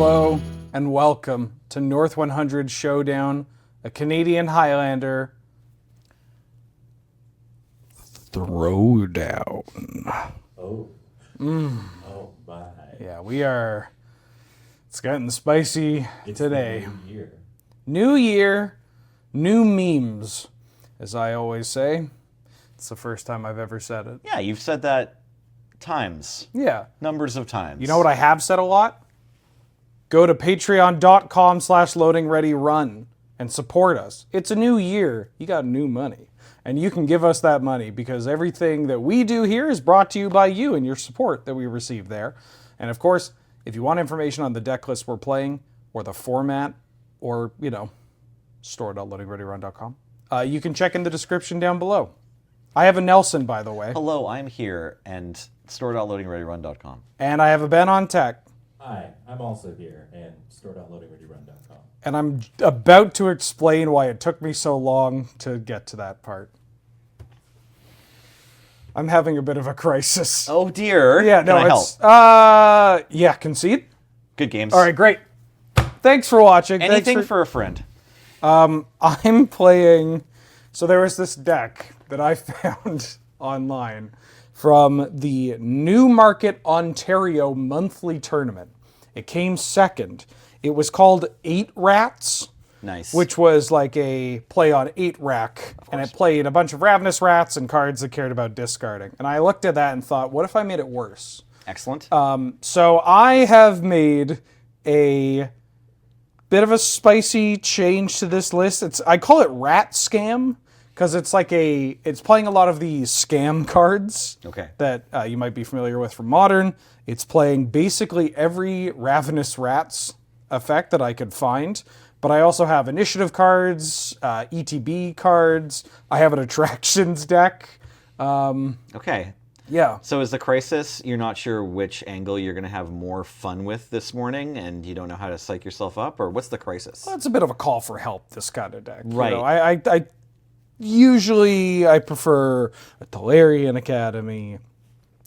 Hello and welcome to North 100 Showdown, a Canadian Highlander throwdown. Oh. Oh my. Yeah, it's getting spicy today. New year. New year, new memes, as I always say. It's the first time I've ever said it. Yeah, you've said that times. Yeah. Numbers of times. You know what I have said a lot? Go to patreon.com/loadingreadyrun and support us. It's a new year. You got new money. And you can give us that money because everything that we do here is brought to you by you and your support that we receive there. And of course, if you want information on the deck list we're playing or the format or, store.loadingreadyrun.com, you can check in the description down below. I have a Nelson, by the way. Hello, I'm here, and store.loadingreadyrun.com. And I have a Ben on tech. Hi, I'm also here, and store.loadingreadyrun.com. And I'm about to explain why it took me so long to get to that part. I'm having a bit of a crisis. Oh dear. Yeah, no, Can I it's help? Yeah, concede. Good games. All right, great. Thanks for watching. Anything for a friend. I'm playing. So there was this deck that I found online from the Newmarket, Ontario monthly tournament. It came second. It was called 8 Rats. Nice. Which was like a play on 8 rack. And it played a bunch of Ravenous Rats and cards that cared about discarding. And I looked at that and thought, what if I made it worse? Excellent. So I have made a bit of a spicy change to this list. I call it Rat Scam because it's playing a lot of these scam cards that you might be familiar with from Modern. It's playing basically every Ravenous Rats effect that I could find. But I also have initiative cards, ETB cards. I have an attractions deck. Okay. Yeah. So is the crisis, you're not sure which angle you're going to have more fun with this morning, and you don't know how to psych yourself up, or what's the crisis? Well, it's a bit of a call for help, this kind of deck. Right. You know, I usually prefer a Tolarian Academy,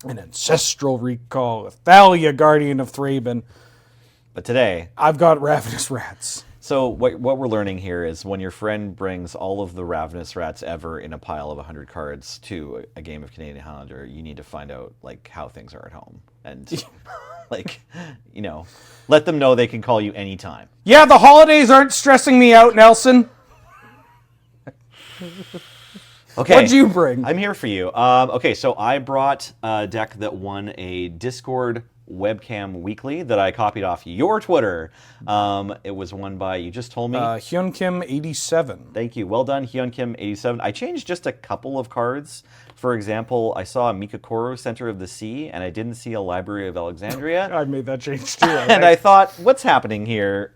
an Ancestral Recall, a Thalia Guardian of Thraben. But today, I've got Ravenous Rats. So what we're learning here is when your friend brings all of the Ravenous Rats ever in a pile of 100 cards to a game of Canadian Highlander, you need to find out how things are at home and let them know they can call you anytime. Yeah, the holidays aren't stressing me out, Nelson. Okay. What'd you bring? I'm here for you. Okay, so I brought a deck that won a Discord webcam weekly that I copied off your Twitter. It was won by, you just told me? Hyunkim87. Thank you. Well done, Hyunkim87. I changed just a couple of cards. For example, I saw a Mikakoro Center of the Sea, and I didn't see a Library of Alexandria. I made that change too. And I thought, what's happening here?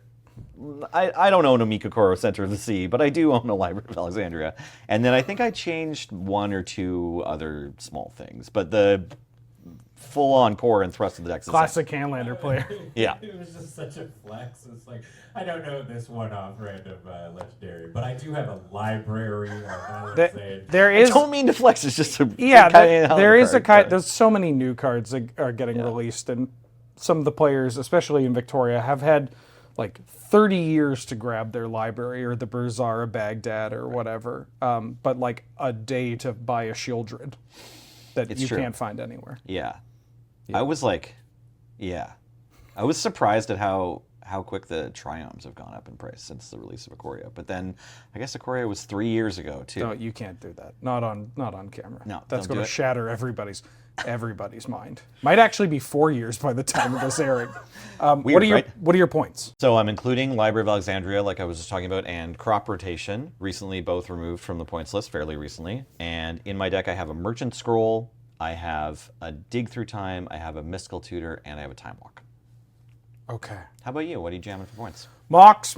I don't own a Mikakoro Center of the Sea, but I do own a Library of Alexandria. And then I think I changed one or two other small things. But the full-on core and thrust of the deck is the classic Highlander player. Yeah. It was just such a flex. It's like, I don't know this one-off random legendary, but I do have a library of Alexandria. There I is. don't mean to flex. It's just a there is a kind. There's so many new cards that are getting released, and some of the players, especially in Victoria, have had 30 years to grab their library or the Bazaar of Baghdad or whatever, but a day to buy a Shieldred that you can't find anywhere. Yeah. I was I was surprised at how quick the Triomes have gone up in price since the release of Ikoria. But then I guess Ikoria was 3 years ago too. No, you can't do that. Not on camera. No, that's going to shatter everybody's mind. Might actually be 4 years by the time of this airing. Weird, what are your points? So I'm including Library of Alexandria, like I was just talking about, and Crop Rotation, recently both removed from the points list, fairly recently. And in my deck I have a Merchant Scroll, I have a Dig Through Time, I have a Mystical Tutor, and I have a Time Walk. Okay. How about you? What are you jamming for points? Mox,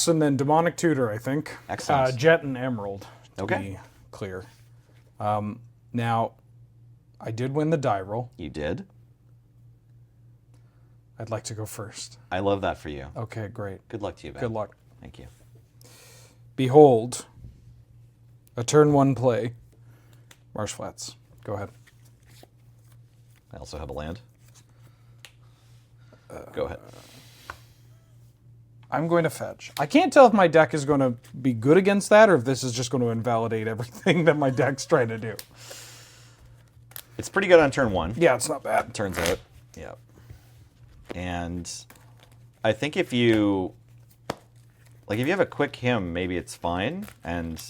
and then Demonic Tutor, I think. Excellent. Jet and Emerald, to be clear. Now, I did win the die roll. You did? I'd like to go first. I love that for you. Okay, great. Good luck to you, Ben. Good luck. Thank you. Behold, a turn 1 play. Marsh Flats. Go ahead. I also have a land. Go ahead. I'm going to fetch. I can't tell if my deck is going to be good against that or if this is just going to invalidate everything that my deck's trying to do. It's pretty good on turn 1. Yeah, it's not bad. Turns out. Yeah. And I think if you have a quick him, maybe it's fine, and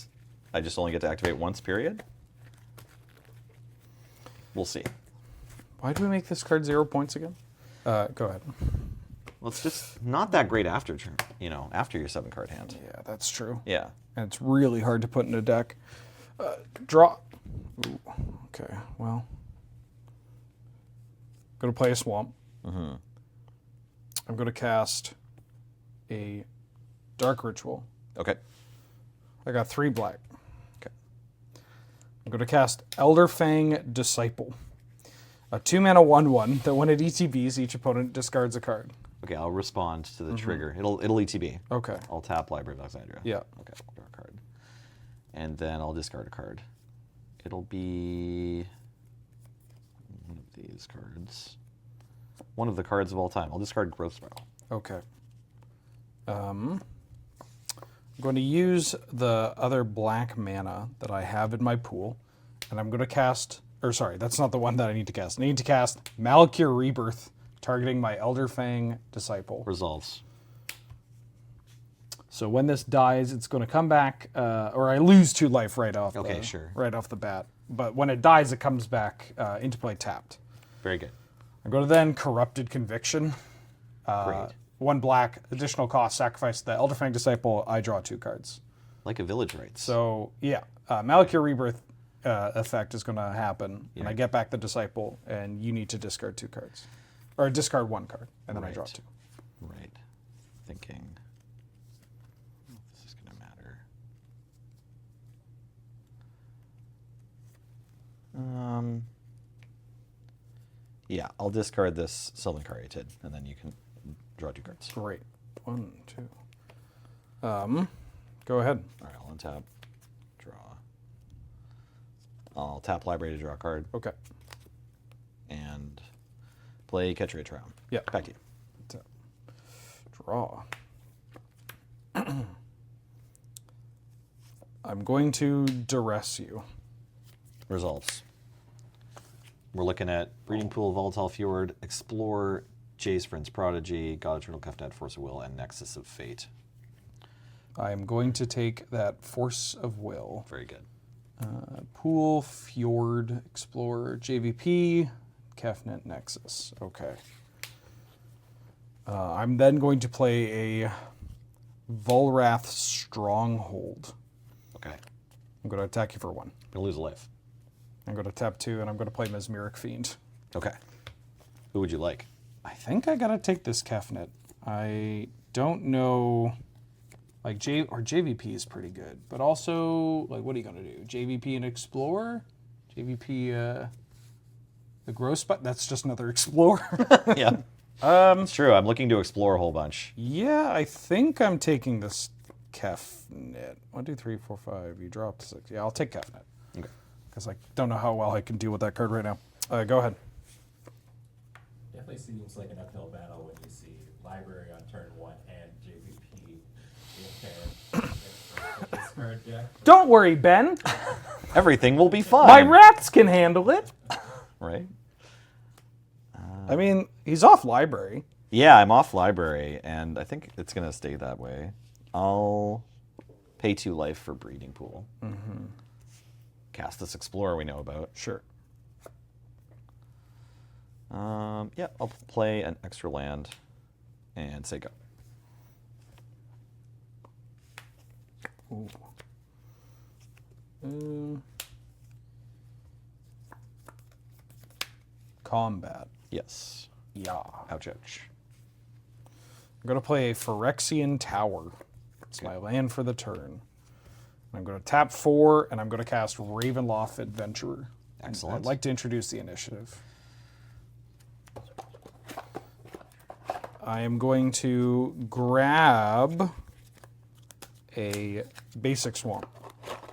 I just only get to activate once, period. We'll see. Why do we make this card 0 points again? Go ahead. Well, it's just not that great after turn, after your 7-card hand. Yeah, that's true. Yeah. And it's really hard to put in a deck. Draw. Ooh, okay, well. I'm going to play a swamp. Mm-hmm. I'm going to cast a Dark Ritual. Okay. I got 3 black. Okay. I'm going to cast Elderfang Disciple. A 2-mana 1/1 that when it ETBs, each opponent discards a card. Okay, I'll respond to the trigger. It'll ETB. Okay. I'll tap Library of Alexandria. Yeah. Okay, draw a card. And then I'll discard a card. It'll be one of these cards. One of the cards of all time. I'll discard Growth Spiral. Okay. I'm going to use the other black mana that I have in my pool, and I'm going to cast... Or sorry, that's not the one that I need to cast. I need to cast Malakir Rebirth, targeting my Elderfang Disciple. Resolves. So when this dies, it's going to come back, or I lose 2 life right off. Okay, sure. Right off the bat. But when it dies, it comes back into play tapped. Very good. I'm going to then Corrupted Conviction. Great. 1 black, additional cost, sacrifice the Elderfang Disciple. I draw 2 cards. Like a Village Rites. So yeah, Malakir Rebirth effect is going to happen, and I Yeah. get back the Disciple, and you need to discard 2 cards. Or discard 1 card, and then I draw Right. 2. Right. Thinking. If this is going to matter. Yeah, I'll discard this Sylvan Caryatid, and then you can draw 2 cards. Great. 1, 2. Go ahead. All right, I'll untap, draw. I'll tap Library to draw a card, Okay. and play Catch Rage Round. Yeah. Back to you. Tap. Draw. I'm going to duress you. Results. We're looking at Breeding Pool, Volatile Fjord, Explore, Jace Friend's Prodigy, God Eternal Kefnet, Force of Will, and Nexus of Fate. I am going to take that Force of Will. Very good. Pool, Fjord, Explorer, JVP, Kefnet, Nexus. Okay. I'm then going to play a Volrath Stronghold. Okay. I'm going to attack you for 1. You'll lose a life. I'm going to tap 2, and I'm going to play Mesmeric Fiend. Okay. Who would you like? I think I got to take this Kefnet. I don't know... Like, JVP is pretty good. But also, like, what are you going to do? JVP and Explorer? JVP, the Growth Spot? That's just another Explorer. Yeah. It's true. I'm looking to explore a whole bunch. Yeah, I think I'm taking this Kefnet. 1, 2, 3, 4, 5. You dropped 6. Yeah, I'll take Kefnet. Okay. Because I don't know how well I can deal with that card right now. Go ahead. Definitely seems like an uphill battle when you see Library on turn 1 and JVP in discard deck. Don't worry, Ben. Everything will be fine. My rats can handle it. Right? I mean, he's off library. Yeah, I'm off Library, and I think it's going to stay that way. I'll pay 2 life for Breeding Pool. Mm-hmm. Cast this Explorer we know about. Sure. Yeah, I'll play an extra land and say go. Ooh. Combat. Yes. Yeah. Ouch, ouch. I'm going to play a Phyrexian Tower. It's my land for the turn. I'm going to tap 4, and I'm going to cast Ravenloft Adventurer. Excellent. I'd like to introduce the initiative. I am going to grab a basic swamp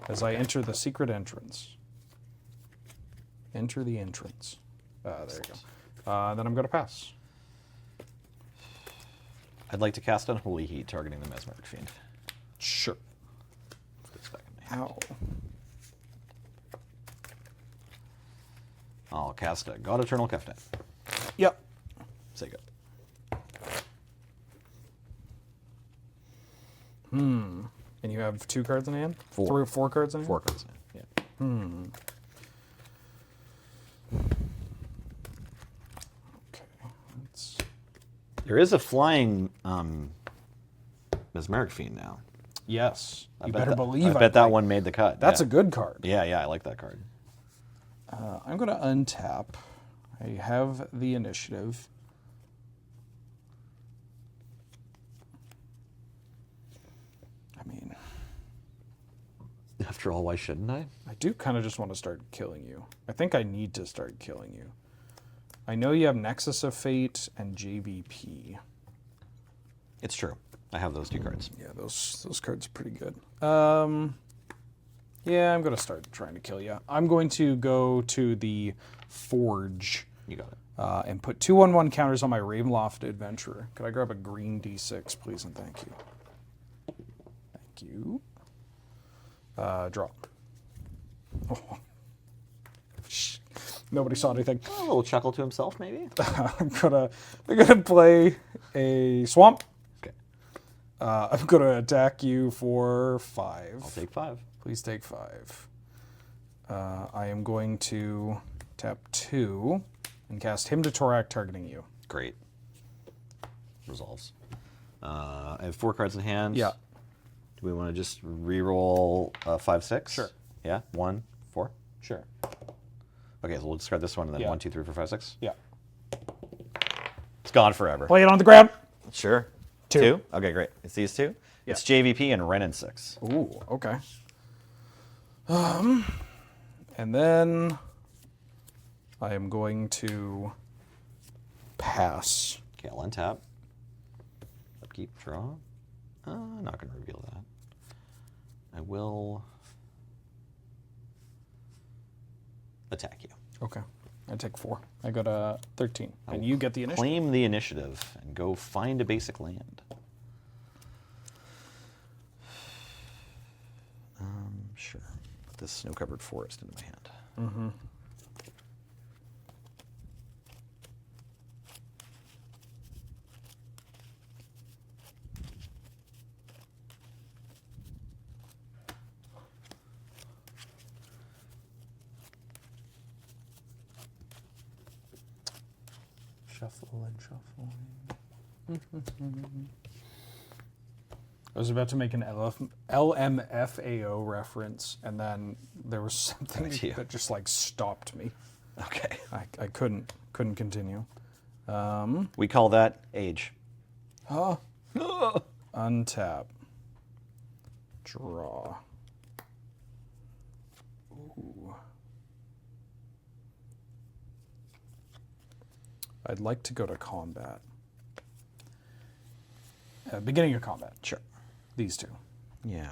as I enter the secret entrance. Enter the entrance. There you go. Then I'm going to pass. I'd like to cast Unholy Heat, targeting the Mesmeric Fiend. Sure. It's back in my hand. Ow. I'll cast a God Eternal Keftan. Yep. Say go. And you have 2 cards in hand? Four. 4 cards in hand? 4 cards. Yeah. Okay. Let's... There is a flying Mesmeric Fiend now. Yes. I You bet better that, believe I bet that one made the cut. That's yeah. a good card. Yeah, I like that card. I'm going to untap. I have the initiative. I mean, After all, why shouldn't I? I do kind of just want to start killing you. I think I need to start killing you. I know you have Nexus of Fate and JVP. It's true. I have those 2 cards. Yeah, those cards are pretty good. Yeah, I'm going to start trying to kill you. I'm going to go to the Forge. You got it. And put 2/1/1 counters on my Ravenloft Adventurer. Could I grab a green D6, please, and thank you. Thank you. Draw. Oh. Nobody saw anything. A little chuckle to himself, maybe? I'm gonna play a Swamp. Okay. I'm gonna attack you for 5. I'll take 5. Please take 5. I am going to tap 2 and cast Hymn to Torak, targeting you. Great. Resolves. I have 4 cards in hand. Yeah. Do we want to just re-roll 5, 6? Sure. Yeah? 1, 4? Sure. Okay, so we'll discard this one and then Yeah. 1, 2, 3, 4, 5, 6. Yeah. It's gone forever. Play it on the ground. Sure. 2. 2? Okay, great. It's these 2? Yeah. It's JVP and Renin 6. Ooh, okay. And then I am going to pass. Okay, I'll untap. Upkeep, draw. I'm not going to reveal that. I will attack you. Okay. I take 4. I got a 13. I And will you get the initiative. Claim the initiative and go find a basic land. Sure. Put this snow-covered forest into my hand. Mm-hmm. Shuffle and shuffle. I was about to make an LMFAO reference, and then there was something Thank you. that just like stopped me. Okay. I couldn't continue. We call that age. Untap. Draw. Ooh. I'd like to go to combat. Beginning of combat. Sure. These 2. Yeah.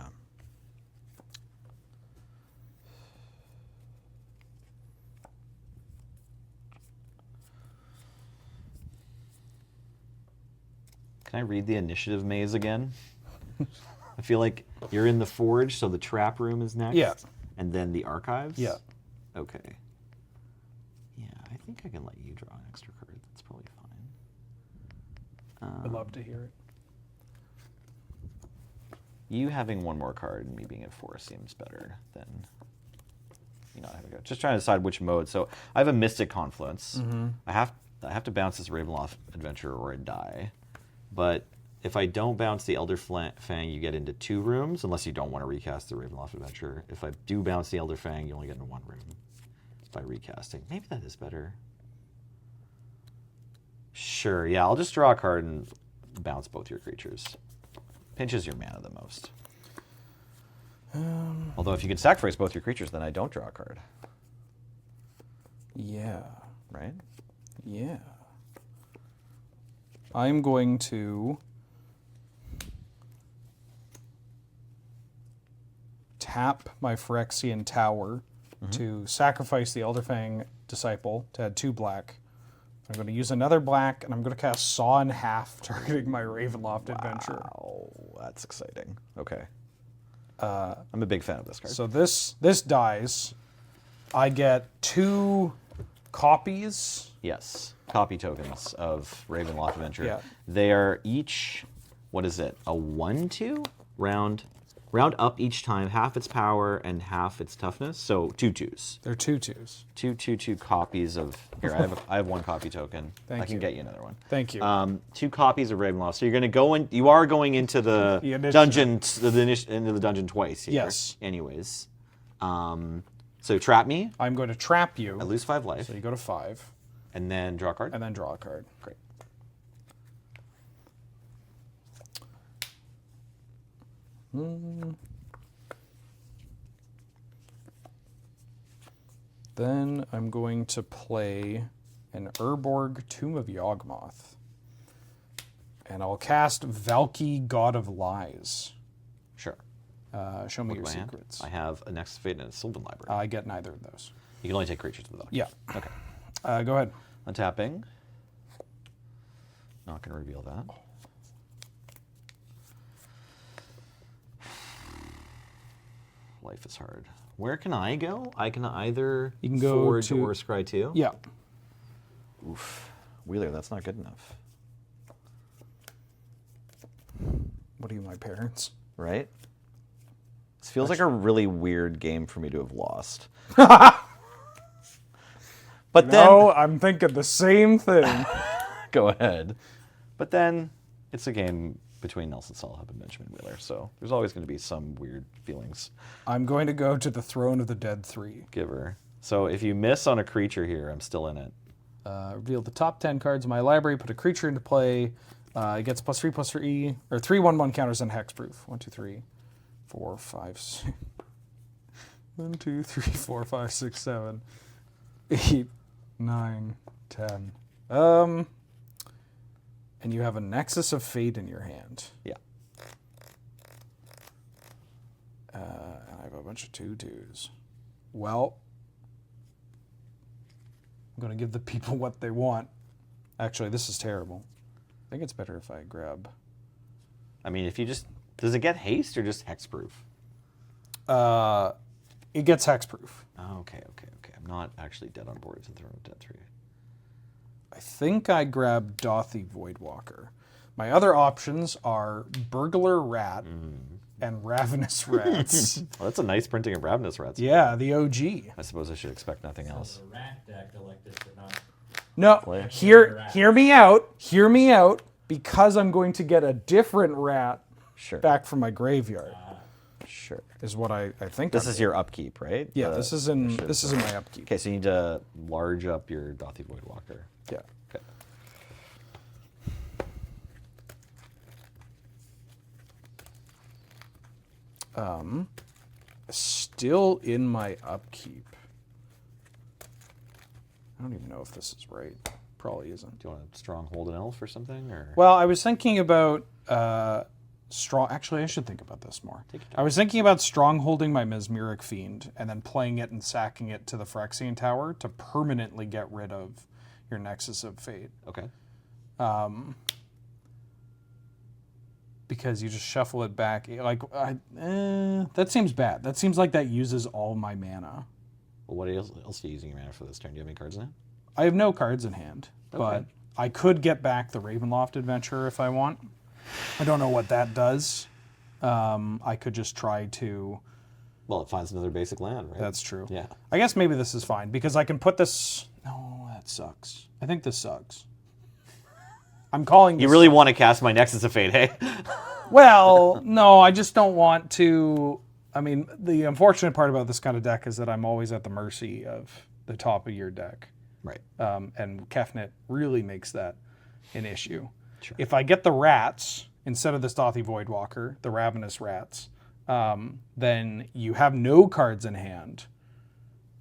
Can I read the initiative maze again? I feel like you're in the Forge, so the trap room is next. Yeah. And then the archives? Yeah. Okay. Yeah, I think I can let you draw an extra card. That's probably fine. I'd love to hear it. You having 1 more card and me being at 4 seems better than you not having to go. Just trying to decide which mode. So I have a Mystic Confluence. Mm-hmm. I have to bounce this Ravenloft Adventure or I die. But if I don't bounce the Elder Fang, you get into 2 rooms, unless you don't want to recast the Ravenloft Adventure. If I do bounce the Elder Fang, you only get into 1 room by recasting. Maybe that is better. Sure, yeah, I'll just draw a card and bounce both your creatures. Pinches your mana the most. Although if you could sacrifice both your creatures, then I don't draw a card. Yeah. Right? Yeah. I'm going to tap my Phyrexian Tower to sacrifice the Elderfang Disciple to add 2 black, I'm going to use another black, and I'm going to cast Saw in Half, targeting my Ravenloft Adventure. Oh, that's exciting. Okay. I'm a big fan of this card. So this dies. I get 2 copies. Yes, copy tokens of Ravenloft Adventure. Yeah. They are each, what is it, a 1/2? Round up each time, half its power and half its toughness. So 2 2s. They're 2/2s. Two copies of, here, I have 1 copy token. Thank I can you. get you another one. Thank you. 2 copies of Ravenloft. So you're going to go in, you are going into the initiative. dungeon, into the dungeon twice here. Yes. Anyways. So trap me. I'm going to trap you. I lose 5 life. So you go to 5, And then draw a card. and then draw a card. Great. Then I'm going to play an Urborg Tomb of Yawgmoth. And I'll cast Valky, God of Lies. Sure. Show me Look your at my hand. secrets. I have a Nexus of Fate and a Sylvan Library. I get neither of those. You can only take creatures with them. Yeah. Okay. Go ahead. Untapping. Not going to reveal that. Life is hard. Where can I go? I can either You can go Forge to- or Scry 2. Yeah. Oof. Wheeler, that's not good enough. What are you, my parents? Right? This feels like a really weird game for me to have lost. But then... No, I'm thinking the same thing. Go ahead. But then it's a game between Nelson Solhub and Benjamin Wheeler, so there's always going to be some weird feelings. I'm going to go to the Throne of the Dead 3. Giver. So if you miss on a creature here, I'm still in it. Reveal the top 10 cards of my library, put a creature into play. It gets +3/+3, or 3/1/1 counters and hexproof. 1, 2, 3, 4, 5, 6. 1, 2, 3, 4, 5, 6, 7, 8, 9, 10. And you have a Nexus of Fate in your hand. Yeah. And I have a bunch of 2/2s. Well, I'm going to give the people what they want. Actually, this is terrible. I think it's better if I grab... I mean, if you just... Does it get haste or just hexproof? It gets hexproof. Oh, okay. I'm not actually dead on board to Throne of Dead 3. I think I grab Dothy Voidwalker. My other options are Burglar Rat and Ravenous Rats. Well, that's a nice printing of Ravenous Rats. Yeah, the OG. I suppose I should expect nothing else. The rat deck elected to not. No, Play. hear me out. Hear me out. Because I'm going to get a different rat Sure. back from my graveyard. Sure. Is what I think. This I'm is your upkeep, right? Yeah, The- this is in my upkeep. Okay, so you need to large up your Dothy Voidwalker. Yeah. Okay. Still in my upkeep. I don't even know if this is right. Probably isn't. Do you want to stronghold an elf or something? Or Well, I was thinking about strong. Actually, I should think about this more. Take your time. I was thinking about strongholding my Mesmeric Fiend and then playing it and sacking it to the Phyrexian Tower to permanently get rid of your Nexus of Fate. Okay. Because you just shuffle it back. Like, that seems bad. That seems like that uses all my mana. Well, what else are you using your mana for this turn? Do you have any cards in it? I have no cards in hand, but I could get back the Ravenloft Adventure if I want. I don't know what that does. I could just try to... Well, it finds another basic land, right? That's true. Yeah. I guess maybe this is fine, because I can put this... No, that sucks. I think this sucks. I'm calling this... You really want to cast my Nexus of Fate, hey? Well, no, I just don't want to... I mean, the unfortunate part about this kind of deck is that I'm always at the mercy of the top of your deck. Right. And Kefnet really makes that an issue. Sure. If I get the rats, instead of this Dothy Voidwalker, the Ravenous Rats, then you have no cards in hand.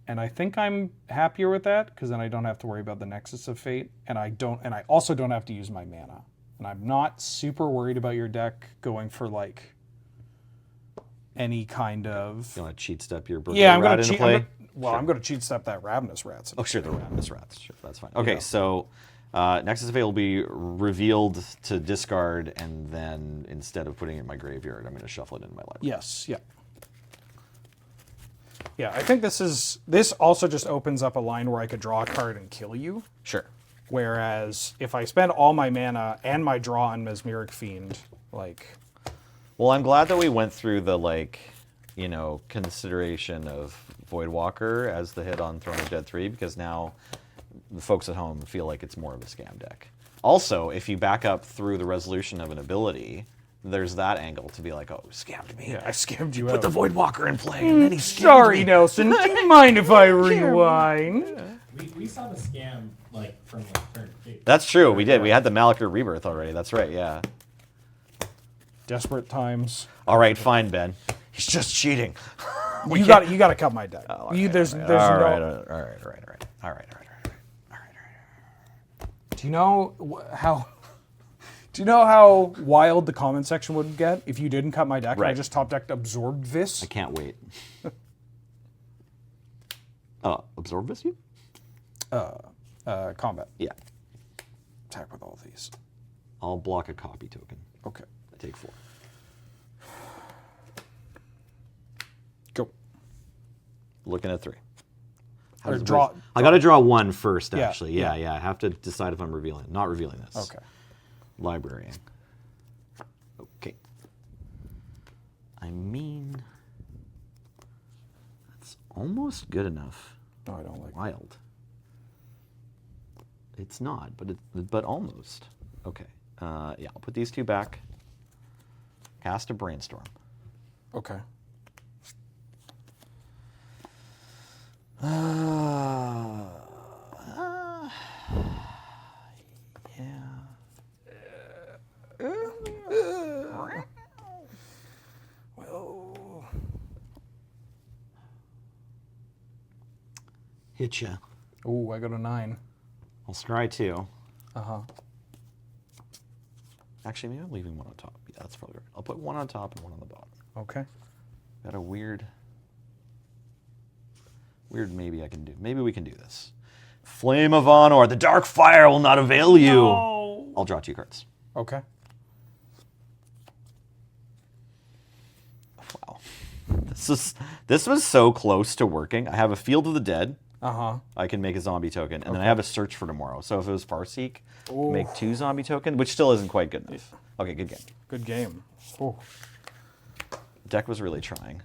And I think I'm happier with that, because then I don't have to worry about the Nexus of Fate, and I also don't have to use my mana. And I'm not super worried about your deck going for like any kind of... You want to cheat step your Burglar Yeah, I'm Rat going to into cheat. play? I'm going to cheat step that Ravenous Rats. Oh, sure, the Ravenous Rats. Sure, that's fine. Okay, so Nexus of Fate will be revealed to discard, and then instead of putting it in my graveyard, I'm going to shuffle it into my library. Yes, yeah. Yeah, I think this also just opens up a line where I could draw a card and kill you. Sure. Whereas if I spend all my mana and my draw on Mesmeric Fiend, like... Well, I'm glad that we went through the, like, you know, consideration of Voidwalker as the hit on Throne of Dead 3, because now the folks at home feel like it's more of a scam deck. Also, if you back up through the resolution of an ability, there's that angle to be like, oh, scammed me. Yeah, I scammed you Put out. the Voidwalker in play, and then he scammed Sorry, me. Nelson. Do you mind if I rewind? We saw the scam like from like turn 2. That's true, we did. We had the Malachir Rebirth already. That's right, yeah. Desperate times. All right, fine, Ben. He's just cheating. You got to cut my deck. Oh, There's all no. right. Do you know how? Do you know how wild the comment section would get if you didn't cut my deck? And I Right. just top decked Absorbed Vis. I can't wait. Absorb this you? Combat. Yeah. Attack with all these. I'll block a copy token. Okay. I take 4. Go. Looking at 3. How Or does it draw- work? I got to draw 1 first, Yeah, actually. yeah. Yeah. I have to decide if I'm revealing. Not revealing this. Okay. Librarying. Okay. I mean, that's almost good enough. No, I don't like. Wild. It's not, but almost. Okay. Yeah, I'll put these 2 back. Cast a Brainstorm. Okay. Well, Hit ya. ooh, I got a 9. I'll scry 2. Uh-huh. Actually, maybe I'm leaving 1 on top. Yeah, that's probably right. I'll put 1 on top and 1 on the bottom. Okay. Got a weird maybe I can do. Maybe we can do this. Flame of Honor. The Dark Fire will not avail you. No. I'll draw 2 cards. Okay. Wow. This was so close to working. I have a Field of the Dead. Uh-huh. I can make a zombie token, and then I have a Search for Tomorrow. So if it was Farseek, Ooh. make 2 zombie tokens, which still isn't quite good enough. Okay, good game. Good game. Ooh. Deck was really trying.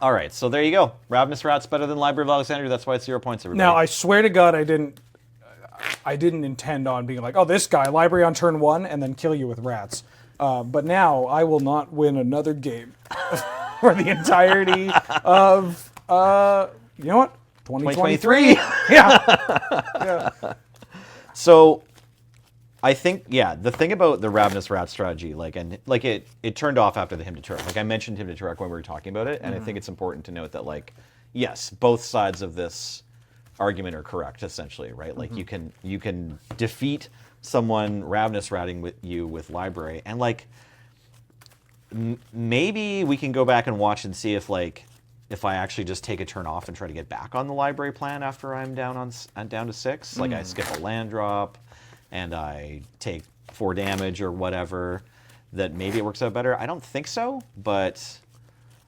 All right, so there you go. Ravenous Rat's better than Library of Alexandria. That's why it's 0 points, everybody. Now, I swear to God, I didn't intend on being like, oh, this guy, library on turn 1, and then kill you with rats. But now I will not win another game for the entirety of, you know what? 2023. Yeah. So I think, yeah, the thing about the Ravenous Rat strategy, it turned off after the Hymn to Turek. Like I mentioned Hymn to Turek when we were talking about it, and I think it's important to note that, like, yes, both sides of this argument are correct, essentially, right? Like you can defeat someone Ravenous Ratting with you with Library, and like maybe we can go back and watch and see if I actually just take a turn off and try to get back on the Library plan after I'm down to 6. Like I skip a land drop and I take 4 damage or whatever, that maybe it works out better. I don't think so, but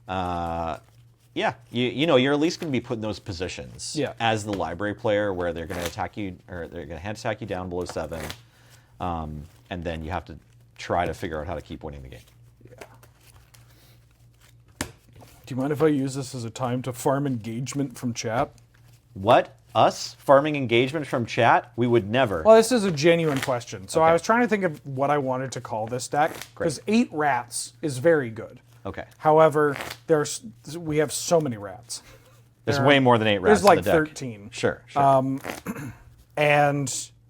yeah, you know, you're at least going to be put in those positions as the Library player where they're going to attack you, or they're going to hand attack you down below 7, and then you have to try to figure out how to keep winning the game. Yeah. Do you mind if I use this as a time to farm engagement from chat? What? Us? Farming engagement from chat? We would never. Well, this is a genuine question. So Okay. I was trying to think of what I wanted to call this deck, because 8 rats is very good. Okay. However, we have so many rats. There's way more than 8 rats There's like in the deck. 13. Sure. And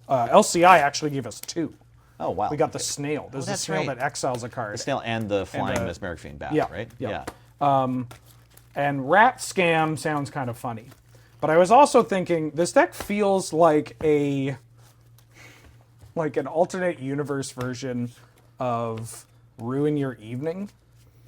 LCI actually gave us 2. Oh, wow. We got the snail. There's the that's snail right. that exiles a card. The snail and the flying And, Mesmeric Fiend bat, yeah, right? yeah. And rat scam sounds kind of funny. But I was also thinking, this deck feels like an alternate universe version of Ruin Your Evening.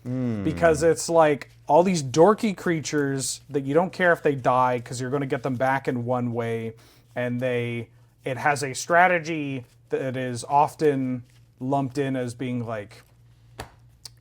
Because it's like all these dorky creatures that you don't care if they die because you're going to get them back in one way. and it has a strategy that is often lumped in as being like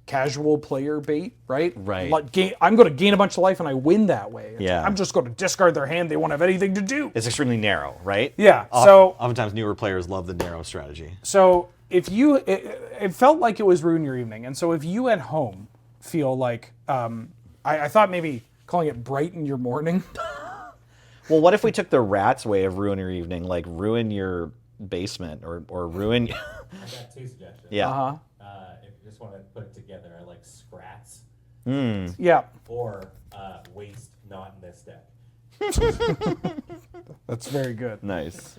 casual player bait, right? Right. Like, I'm going to gain a bunch of life and I win that way. Yeah. I'm just going to discard their hand. They won't have anything to do. It's extremely narrow, right? Yeah. So Oftentimes newer players love the narrow strategy. So if you, it felt like it was ruin your evening, and so if you at home feel like, I thought maybe calling it brighten your morning. Well, what if we took the rat's way of ruin your evening, like ruin your basement or ruin? I got 2 suggestions. Yeah. If you just want to put it together, I like scrats Yeah, or waste not in this deck. that's very good. Nice.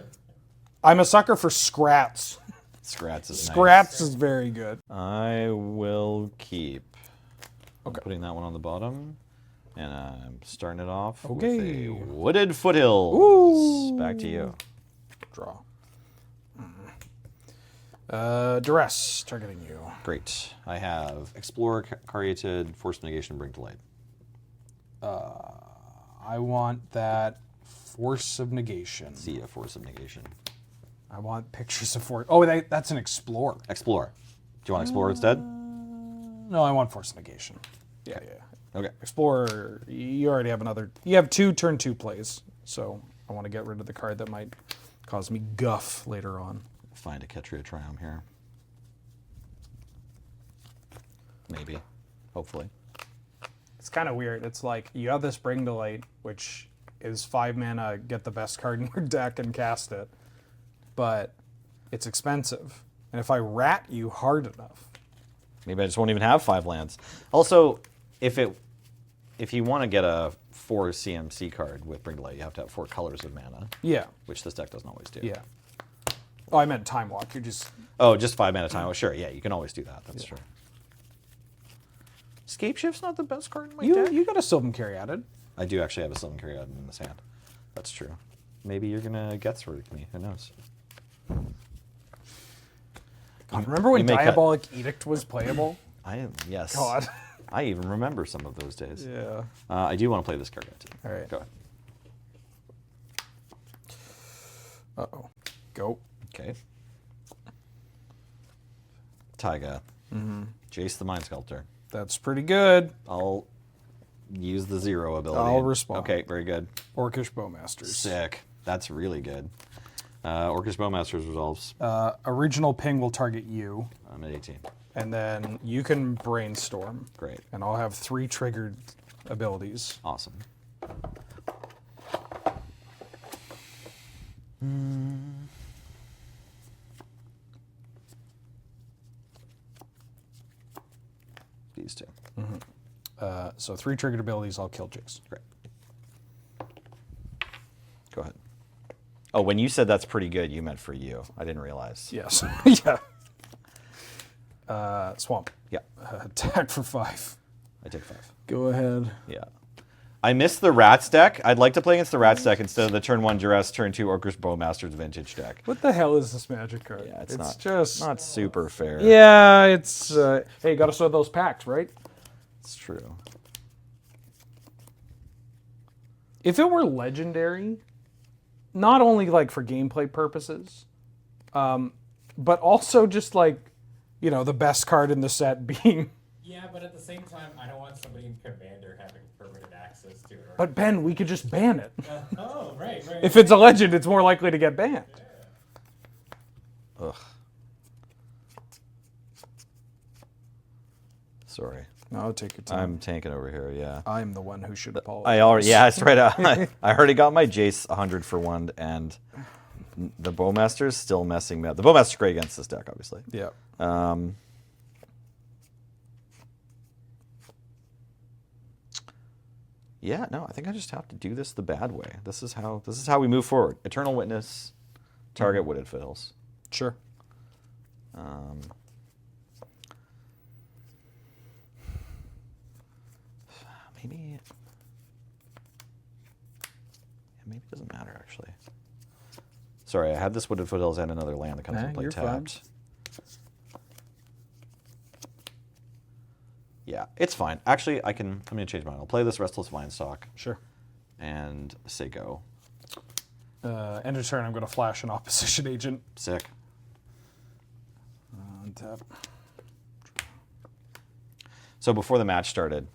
I'm a sucker for scrats. Scrats is nice. Scrats is very good. I will keep. I'm putting that one on the bottom. And I'm starting it off with Okay. a Wooded Foothills. Ooh. Back to you. Draw. Duress, targeting you. Great. I have Explorer, Caryatid, Force Negation, Bring to Light. I want that Force of Negation. See a Force of Negation. I want pictures of Force. Oh, that's an Explorer. Explore. Do you want Explorer instead? No, I want Force of Negation. Yeah. Okay. Explorer, you already have another. You have 2 turn 2 plays, so I want to get rid of the card that might cause me guff later on. find a Ketria Triumph here. Maybe. Hopefully. It's kind of weird. It's like you have this Bring to Light, which is 5 mana, get the best card in your deck and cast it, but it's expensive. And if I rat you hard enough, Maybe I just won't even have 5 lands. Also, if you want to get a 4 CMC card with Bring to Light, you have to have 4 colors of mana, yeah, which this deck doesn't always do. yeah. Oh, I meant Time Walk. You're just Oh, just 5 mana time. Oh, sure. Yeah, you can always do that. That's true. Scape Shift's not the best card in my deck. you got a Sylvan Caryatid. I do actually have a Sylvan Caryatid in this hand. That's true. Maybe you're gonna get through me. Who knows? God, remember when you may cut- Diabolic Edict was playable? Yes. God. I even remember some of those days. Yeah. I do want to play this card too. All right. Go ahead. Uh-oh. Go. Okay. Taiga. Mm-hmm. Jace the Mind Sculptor. That's pretty good. I'll use the 0 ability. I'll respond. Okay, very good. Orcish Bowmasters. Sick. That's really good. Orcish Bowmasters resolves. Original ping will target you, I'm at 18. and then you can brainstorm. Great. And I'll have 3 triggered abilities. Awesome. These 2. So 3 triggered abilities, I'll kill Jace. Great. Go ahead. Oh, when you said that's pretty good, you meant for you. I didn't realize. Yes. Yeah. Swamp. Yeah. Attack for 5. I take 5. Go ahead. Yeah. I missed the Rats deck. I'd like to play against the Rats deck instead of the turn 1 Duress, turn 2 Orcish Bowmasters vintage deck. What the hell is this Magic card? Yeah, it's not super fair. Yeah, it's... hey, gotta sort those packs, right? It's true. If it were legendary, not only like for gameplay purposes, but also just like, the best card in the set being... Yeah, but at the same time, I don't want somebody in Commander having permanent access to it. Or But Ben, we could just ban it. oh, right. If it's a legend, it's more likely to get banned. Ugh. Sorry. No, take your time. I'm tanking over here, yeah. I'm the one who should apologize. I already, yeah, that's right. I already got my Jace 100 for 1, and the Bowmaster's still messing me up. The Bowmaster's great against this deck, obviously. Yeah. Yeah, no, I think I just have to do this the bad way. This is how we move forward. Eternal Witness, target Wooded Foothills. Sure. Maybe it doesn't matter actually. Sorry, I had this Wooded Foothills and another land that comes into play you're tapped. Yeah, it's fine. Actually, I'm gonna change mine. I'll play this Restless Vinestock Sure. and say go. End of turn, I'm going to flash an opposition agent. Sick. Untap. So before the match started,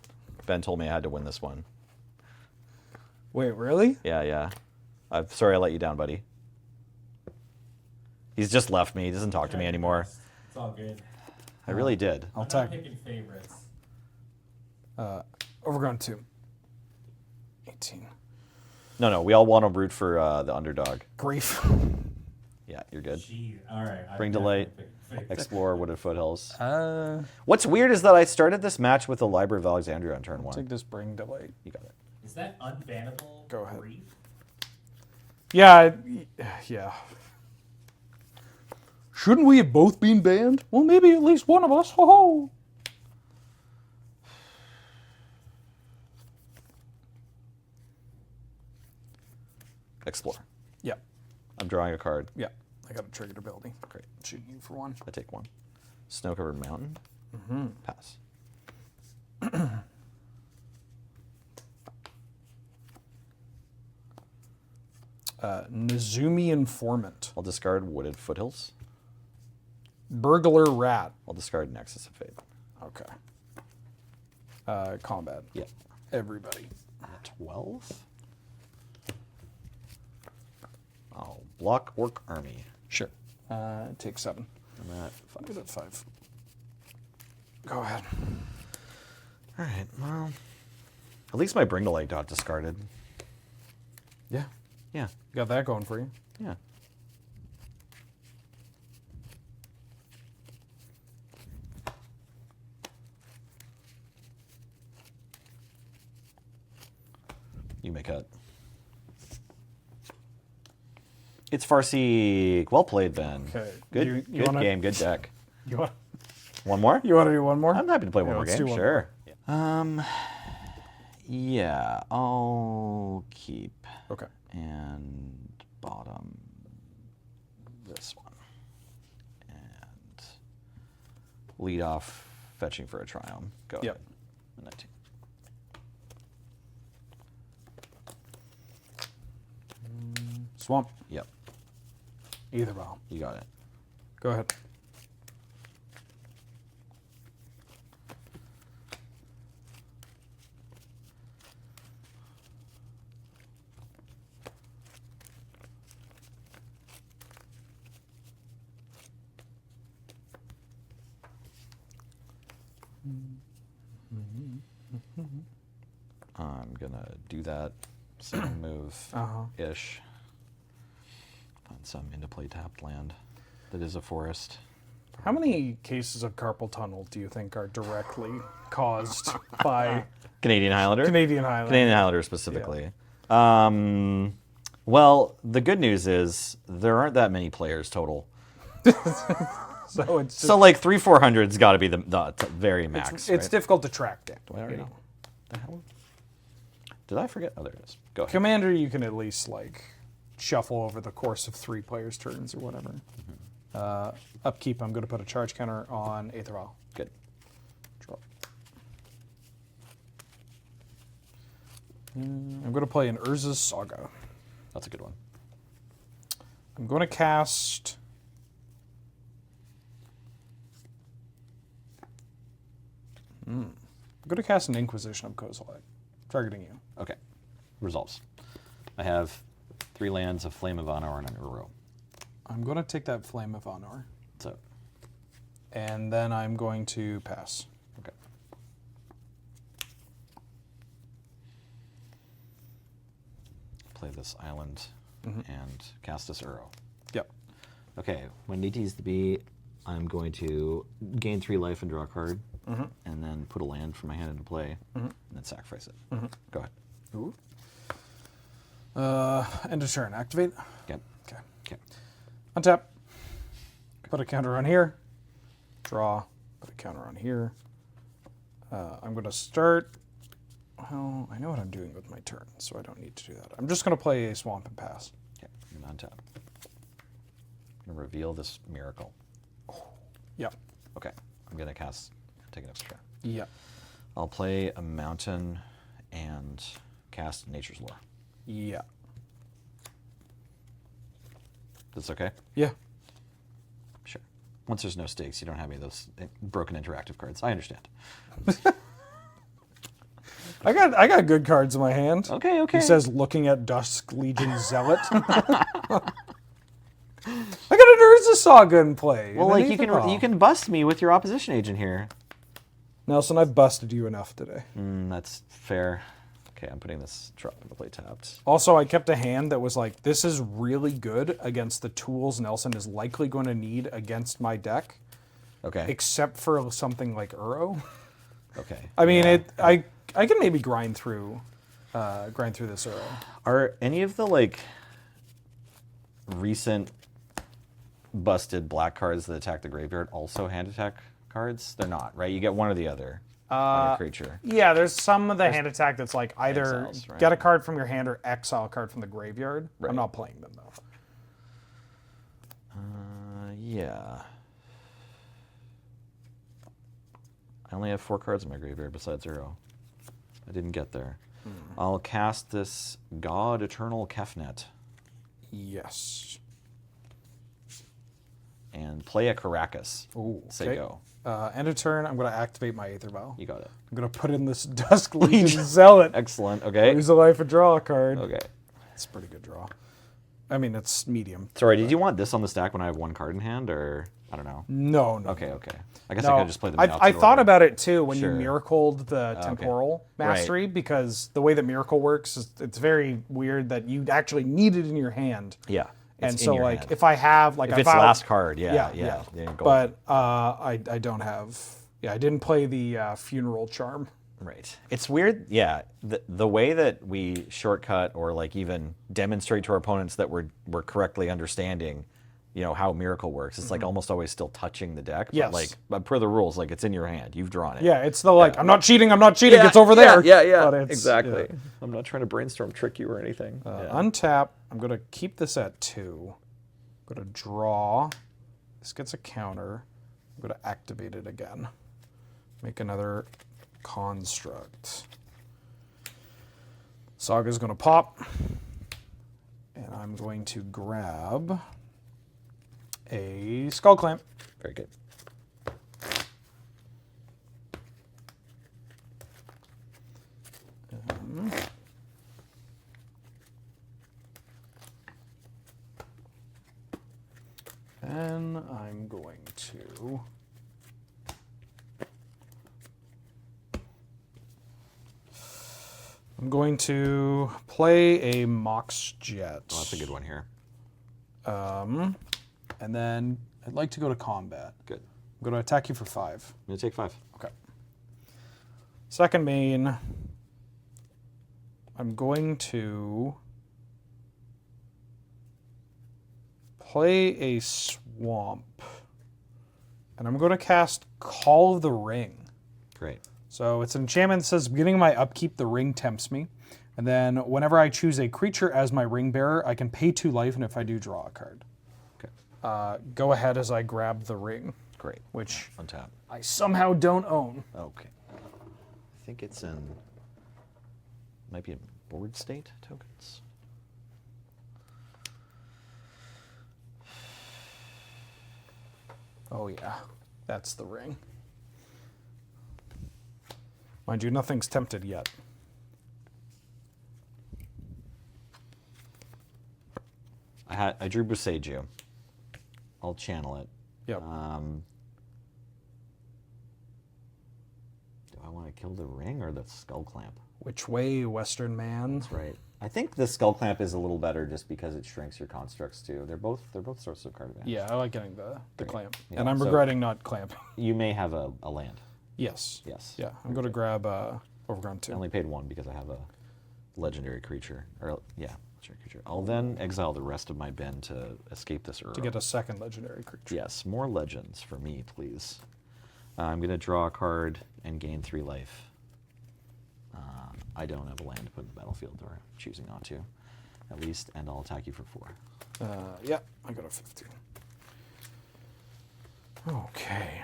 Ben told me I had to win this one. Wait, really? Yeah. I'm sorry I let you down, buddy. He's just left me. He doesn't talk to me anymore. It's all good. I really did. I'll I'm attack. not picking favorites. Overgrown 2. 18. No, we all want to root for the underdog. Grief. Yeah, you're good. Gee, all right. Bring to light. Explore Wooded Foothills. Take What's weird is that I started this match with the Library of Alexandria on turn 1. this bring to light. You got it. Is that unbannable? Go ahead. Grief? Yeah. Shouldn't we have both been banned? Well, maybe at least one of us. Ho ho. Explore. Yeah. I'm drawing a card. Yeah. I got a triggered ability. Great. Shooting you for 1. I take 1. Snow-covered mountain. Pass. Nezumi Informant. I'll discard Wooded Foothills. Burglar Rat. I'll discard Nexus of Fate. Okay. Combat. Yep. Everybody. 12. I'll block Orc Army. Sure. Take 7. I'm at 5. Good at 5. Go ahead. All right, well, at least my Bring to Light got discarded. Yeah. Yeah, Got that going for you. yeah. You may cut. It's Farsi. Well played, Ben. Okay. Good, You good wanna- game, good deck. You want? One more? You want to do one more? I'm happy to play one Yeah, more let's game. do one Sure. Yeah, I'll keep Okay. and bottom this one and lead off fetching for a Triumph. Go Yep. ahead. 19. Swamp. Yep, Either ball. you got it. Go ahead. I'm gonna do that same move ish. Find some into play tapped land that is a forest. How many cases of carpal tunnel do you think are directly caused by Canadian Highlander? Canadian Highlander? Canadian Highlander specifically. Well, the good news is there aren't that many players total. So it's just, So like 300-400's got to be the very max. it's right? difficult to track down. Do I already? You know? The hell? Did I forget? Oh, there it is. Go ahead. Commander, you can at least like shuffle over the course of 3 players' turns or whatever. Upkeep, I'm going to put a charge counter on Aether Isle. Good. Draw. I'm going to play an Urza's Saga. That's a good one. I'm going to cast... I'm going to cast an Inquisition of Kozilek, targeting you. Okay. Resolves. I have 3 lands, a Flame of Honor, and an Uro. I'm going to take that Flame of Honor, So, and then I'm going to pass. okay. Play this island and cast this Uro. Yep. Okay, when DT's to be, I'm going to gain 3 life and draw a card, and then put a land from my hand into play, and then sacrifice it. Go ahead. Ooh. End of turn. Activate. Yep. Okay. Okay. Untap. Put a counter on here. Draw. Put a counter on here. I'm going to start. Well, I know what I'm doing with my turn, so I don't need to do that. I'm just going to play a swamp and pass. Okay. I'm going to untap. I'm going to reveal this miracle. Yep. Okay. I'm going to cast, take an extra. Yep. I'll play a mountain and cast Nature's Lore. Yeah. That's okay? Yeah. Sure. Once there's no stakes, you don't have any of those broken interactive cards. I understand. I got good cards in my hand. Okay, okay. He says, looking at Dusk Legion Zealot. I got an Urza Saga in play. Well, like you can bust me with your opposition agent here. Nelson, I've busted you enough today. That's fair. Okay, I'm putting this drop into play tapped. Also, I kept a hand that was like, this is really good against the tools Nelson is likely going to need against my deck, Okay. except for something like Uro. Okay. I mean, Yeah. I can maybe grind through this Uro. Are any of the like recent busted black cards that attack the graveyard also hand attack cards? They're not, right? You get one or the other on your creature. Yeah, there's some of the hand attack that's like either Exiles, right? get a card from your hand or exile a card from the graveyard. Right. I'm not playing them though. Yeah. I only have 4 cards in my graveyard besides 0. I didn't get there. I'll cast this God Eternal Kefnet Yes. and play a Caracas. Ooh, Say okay. go. End of turn, I'm going to activate my Aether Vial. You got it. I'm going to put in this Dusk Legion Zealot. Excellent. Okay. Lose a life and draw a card. Okay. It's a pretty good draw. I mean, it's medium. Sorry, did you want this on the stack when I have 1 card in hand, or I don't know? No. Okay, okay. I guess No, I could just play them. I thought about it too when Sure. you miracled the temporal mastery, because the way that miracle works is it's very weird that you actually need it in your hand. Yeah. And it's in so your like hand. if I have like if a it's last card, yeah. Go But I don't have. Yeah, I didn't play the funeral charm. Right. It's weird, yeah. The way that we shortcut or like even demonstrate to our opponents that we're correctly understanding, you know, how Miracle works. It's like almost always still touching the deck. Yes. But per the rules, like it's in your hand. You've drawn it. Yeah, it's the like I'm not cheating. It's over there. But it's, exactly. yeah. I'm not trying to brainstorm trick you or anything. Untap. I'm gonna keep this at 2. I'm gonna draw. This gets a counter. I'm gonna activate it again. Make another construct. Saga's gonna pop, and I'm going to grab a Skull Clamp. Very good. And I'm going to play a Mox Jet. Oh, that's a good one here. And then I'd like to go to combat. Good. I'm going to attack you for 5. I'm gonna take 5. Okay. Second main, I'm going to play a Swamp. And I'm going to cast Call of the Ring. Great. So it's an enchantment that says, beginning of my upkeep, the ring tempts me. And then whenever I choose a creature as my ring bearer, I can pay 2 life, and if I do, draw a card. Okay. Go ahead as I grab the ring, Great. which Untap. I somehow don't own. Okay. I think it's in. Might be in board state tokens. Oh yeah, that's the ring. Mind you, nothing's tempted yet. I drew Boseiju. I'll channel it. Yep. Do I want to kill the ring or the skull clamp? Which way, Western man? Right. I think the skull clamp is a little better just because it shrinks your constructs too. They're both sources of card advantage. Yeah, I like getting the clamp. Yeah, And I'm so- regretting not clamping. You may have a land. Yes. Yes. Yeah, I'm going to grab Overground 2. I only paid 1 because I have a legendary creature. Legendary creature. I'll then exile the rest of my bin to escape this Uro. To get a second legendary creature. Yes, more legends for me, please. I'm going to draw a card and gain 3 life. I don't have a land to put in the battlefield, or choosing not to, at least, and I'll attack you for 4. Yeah, I got a 15. Okay.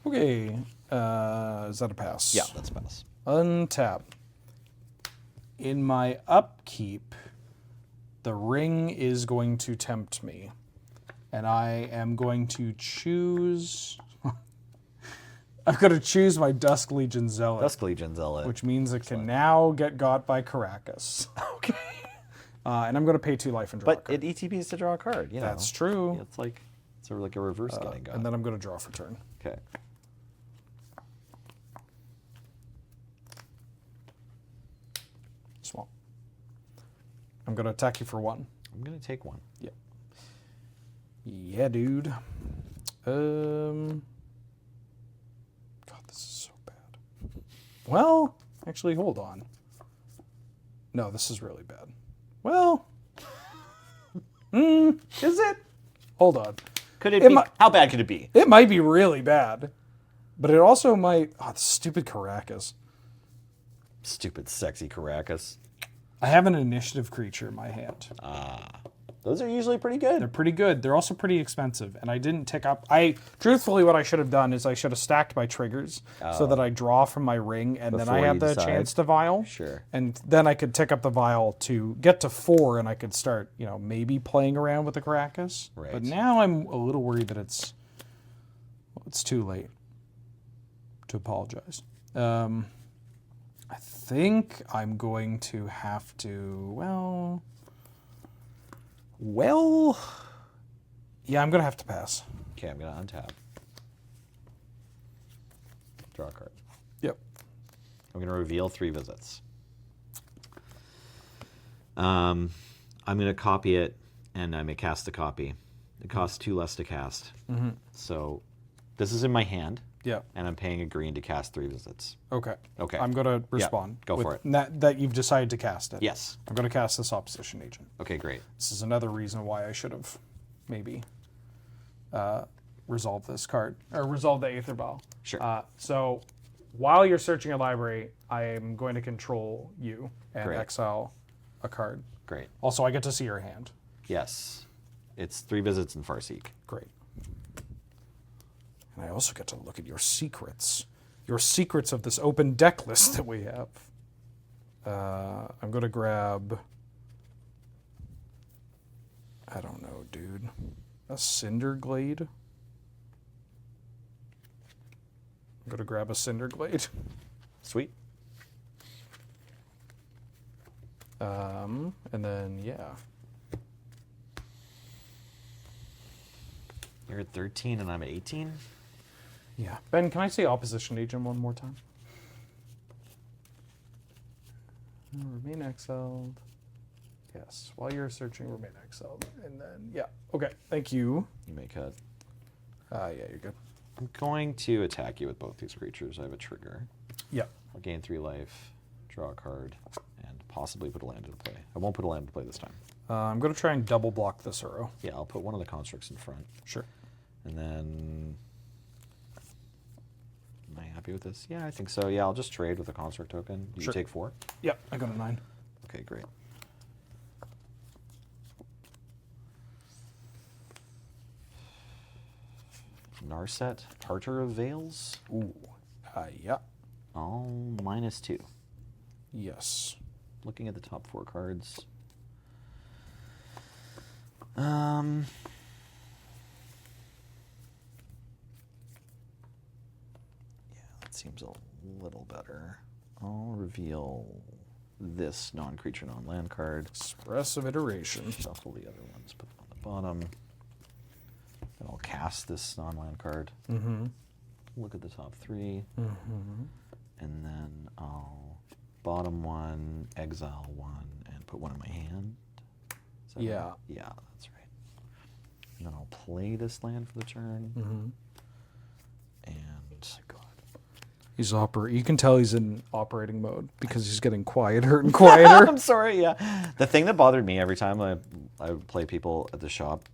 Okay, is that a pass? Yeah, that's a pass. Untap. In my upkeep, the ring is going to tempt me. And I am going to choose... I'm going to choose my Dusk Legion Zealot. Dusk Legion Zealot. Which means it can now get got by Caracas. Okay. And I'm going to pay 2 life and draw a But card. it ETBs to draw a card, you know. That's true. It's like sort of like a reverse getting got. And then I'm going to draw for turn. Okay. Small. I'm going to attack you for 1. I'm going to take 1. Yeah. Yeah, dude. God, this is so bad. Well, actually, hold on. No, this is really bad. Well, is it? Hold on. Could it be? How bad could it be? It might be really bad, but it also might. Oh, the stupid Caracas. Stupid, sexy Caracas. I have an initiative creature in my hand. Those are usually pretty good. They're pretty good. They're also pretty expensive, and I didn't tick up. Truthfully, what I should have done is I should have stacked my triggers so that I draw from my ring, and then I Before had you the decide. chance to vial. Sure. And then I could tick up the vial to get to 4, and I could start, maybe playing around with the Caracas. Right. But now I'm a little worried that it's too late to apologize. I think I'm going to have to, yeah, I'm going to have to pass. Okay, I'm going to untap. Draw a card. Yep. I'm going to reveal 3 visits. I'm going to copy it, and I'm going to cast the copy. It costs 2 less to cast. Mm-hmm. So this is in my hand, Yep. and I'm paying a green to cast 3 visits. Okay. Okay. I'm going to respond. go with for it. That you've decided to cast it. Yes. I'm going to cast this opposition agent. Okay, great. This is another reason why I should have maybe resolved this card, or resolved the Aether Vial. Sure. So while you're searching a library, I am going to control you and Great. exile a card. Great. Also, I get to see your hand. Yes. It's 3 visits in Farseek. Great. And I also get to look at your secrets. Your secrets of this open deck list that we have. I'm going to grab... I don't know, dude. A Cinder Glade? I'm going to grab a Cinder Glade. Sweet. And then, yeah. You're at 13 and I'm at 18? Yeah. Ben, can I say opposition agent one more time? Remain exiled. Yes. While you're searching, remain exiled. And then, yeah. Okay. Thank you. You may cut. Yeah, you're good. I'm going to attack you with both these creatures. I have a trigger. Yeah. I'll gain 3 life, draw a card, and possibly put a land into play. I won't put a land into play this time. I'm going to try and double block this arrow. Yeah, I'll put one of the constructs in front. Sure. And then... Am I happy with this? Yeah, I think so. Yeah, I'll just trade with a construct token. You Sure. take 4? Yep. I got a 9. Okay, great. Narset, Tartar of Veils. Ooh. Yeah. All -2. Yes. Looking at the top 4 cards. Yeah, that seems a little better. I'll reveal this non-creature, non-land card. Expressive iteration. Shuffle the other ones, put them on the bottom. Then I'll cast this non-land card. Mm-hmm. Look at the top 3. Mm-hmm. And then I'll bottom 1, exile 1, and put 1 in my hand. Is that Yeah. right? Yeah, that's right. And then I'll play this land for the turn. Mm-hmm. And He's You can tell he's in operating mode because he's getting quieter and quieter. I'm sorry, yeah. The thing that bothered me every time I would play people at the shop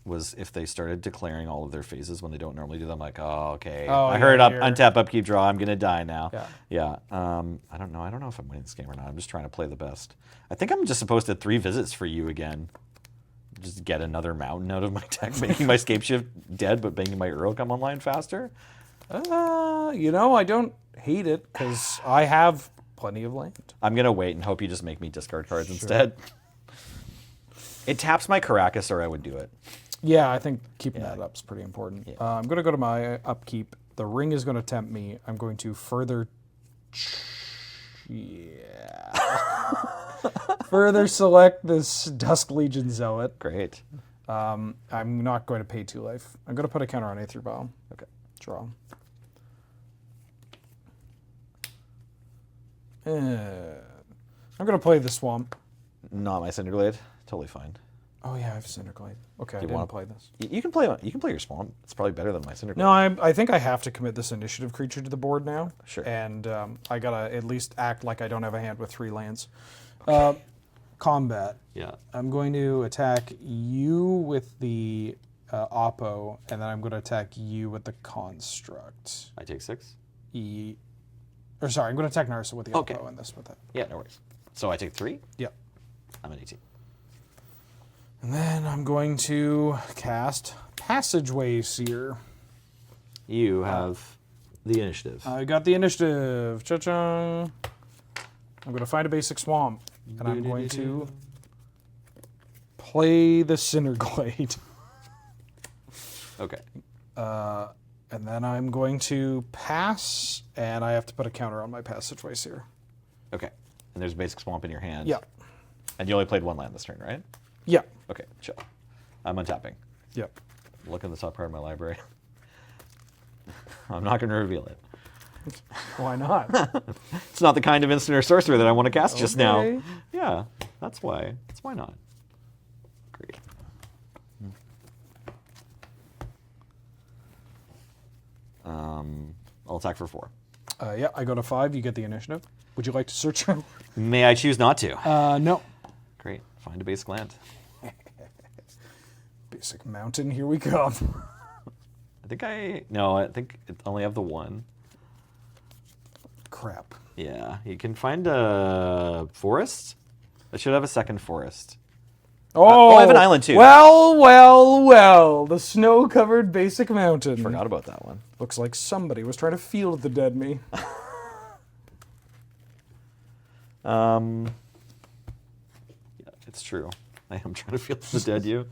was if they started declaring all of their phases when they don't normally do them. Like, oh, okay. Oh, I yeah, heard you're- untap, upkeep, draw. I'm gonna die now. Yeah. Yeah. I don't know. I don't know if I'm winning this game or not. I'm just trying to play the best. I think I'm just supposed to 3 visits for you again. Just get another mountain out of my deck, making my Scapeshift dead, but making my Earl come online faster. You know, I don't hate it because I have plenty of land. I'm going to wait and hope you just make me discard cards instead. It taps my Caracas or I would do it. Yeah, I think keeping that up is pretty important. Yeah. I'm going to go to my upkeep. The ring is going to tempt me. I'm going to further... further select this Dusk Legion Zealot. Great. I'm not going to pay 2 life. I'm going to put a counter on Aether Vial. Okay. Draw. I'm going to play the Swamp. Not my Cinderglade. Totally fine. Oh yeah, I have Cinderglade. Okay, I didn't play this. You can play your Swamp. It's probably better than my Cinderglade. No, I think I have to commit this initiative creature to the board now. Sure. And I gotta at least act like I don't have a hand with 3 lands. Combat. Yeah. I'm going to attack you with the Oppo, and then I'm going to attack you with the Construct. I take 6. I'm going to attack Narsa with the Oppo and this with it. Yeah, no worries. So I take 3? Yep. I'm an 18. And then I'm going to cast Passageway Seer. You have the initiative. I got the initiative. Cha-cha. I'm going to find a basic swamp, and I'm going to play the Cinderglade. Okay. And then I'm going to pass, and I have to put a counter on my Passageway Seer. Okay. And there's a basic swamp in your hand. Yeah. And you only played 1 land this turn, right? Yeah. Okay, chill. I'm untapping. Yep. Look in the top part of my library. I'm not going to reveal it. Why not? It's not the kind of instant or sorcerer that I want to cast just now. Okay. Yeah, that's why. That's why not. Great. I'll attack for 4. Yeah, I go to 5. You get the initiative. Would you like to search? May I choose not to? No. Great. Find a basic land. Basic mountain. Here we come. I think I only have the 1. Crap. Yeah, you can find a forest. I should have a second forest. Oh, I have an island too. Well. The snow-covered basic mountain. Forgot about that one. Looks like somebody was trying to field the dead me. Yeah, it's true. I am trying to feel the dead you.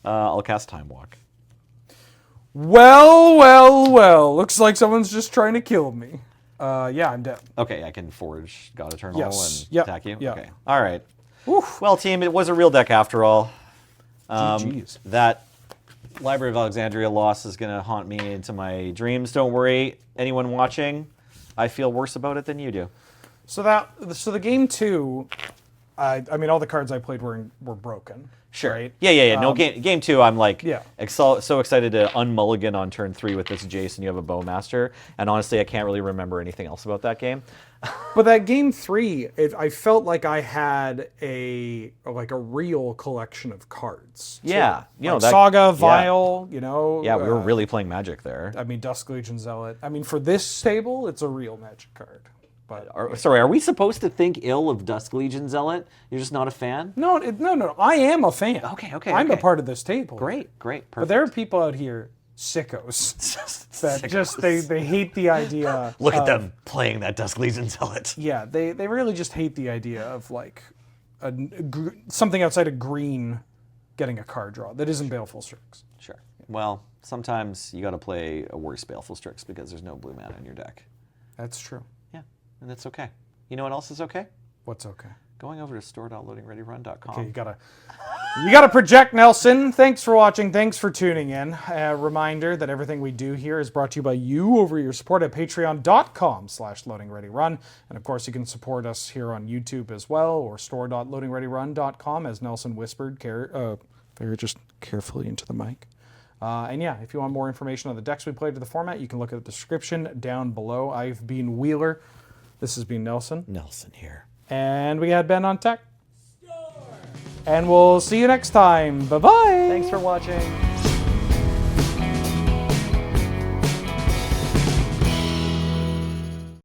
I'll cast Time Walk. Well. Looks like someone's just trying to kill me. Yeah, I'm dead. Okay, I can forge God Eternal Yes. and Yep. attack you? Yep. Okay. All right. Oof. Well, team, it was a real deck after all. GG's. That Library of Alexandria loss is going to haunt me into my dreams. Don't worry, anyone watching. I feel worse about it than you do. So the game 2, I mean, all the cards I played were broken. Sure. Right? Yeah. No, game 2, I'm like Yeah. so excited to unmulligan on turn 3 with this Jason. You have a Bowmaster, and honestly, I can't really remember anything else about that game. But that game 3, I felt like I had a real collection of cards. Yeah, Like Saga, Vial, we were really playing Magic there. I mean, Dusk Legion Zealot. I mean, for this table, it's a real Magic card. But Are we supposed to think ill of Dusk Legion Zealot? You're just not a fan? no, I am a fan. Okay, I'm a okay. part of this table. Great, perfect. But there are people out here, sickos, that just they hate the idea. Look at them playing that Dusk Legion Zealot. Yeah, they really just hate the idea of like something outside of green getting a card draw that isn't Baleful Strix. Sure. Well, sometimes you got to play a worse Baleful Strix because there's no blue mana in your deck. That's true. Yeah, and that's okay. You know what else is okay? What's okay? Going over to store.loadingreadyrun.com. Okay, you gotta project, Nelson. Thanks for watching. Thanks for tuning in. A reminder that everything we do here is brought to you by you over your support at patreon.com/loadingreadyrun. And of course, you can support us here on YouTube as well, or store.loadingreadyrun.com, as Nelson whispered very just carefully into the mic. And yeah, if you want more information on the decks we played to the format, you can look at the description down below. I've been Wheeler. This has been Nelson. Nelson here. And we had Ben on tech. And we'll see you next time. Bye-bye. Thanks for watching.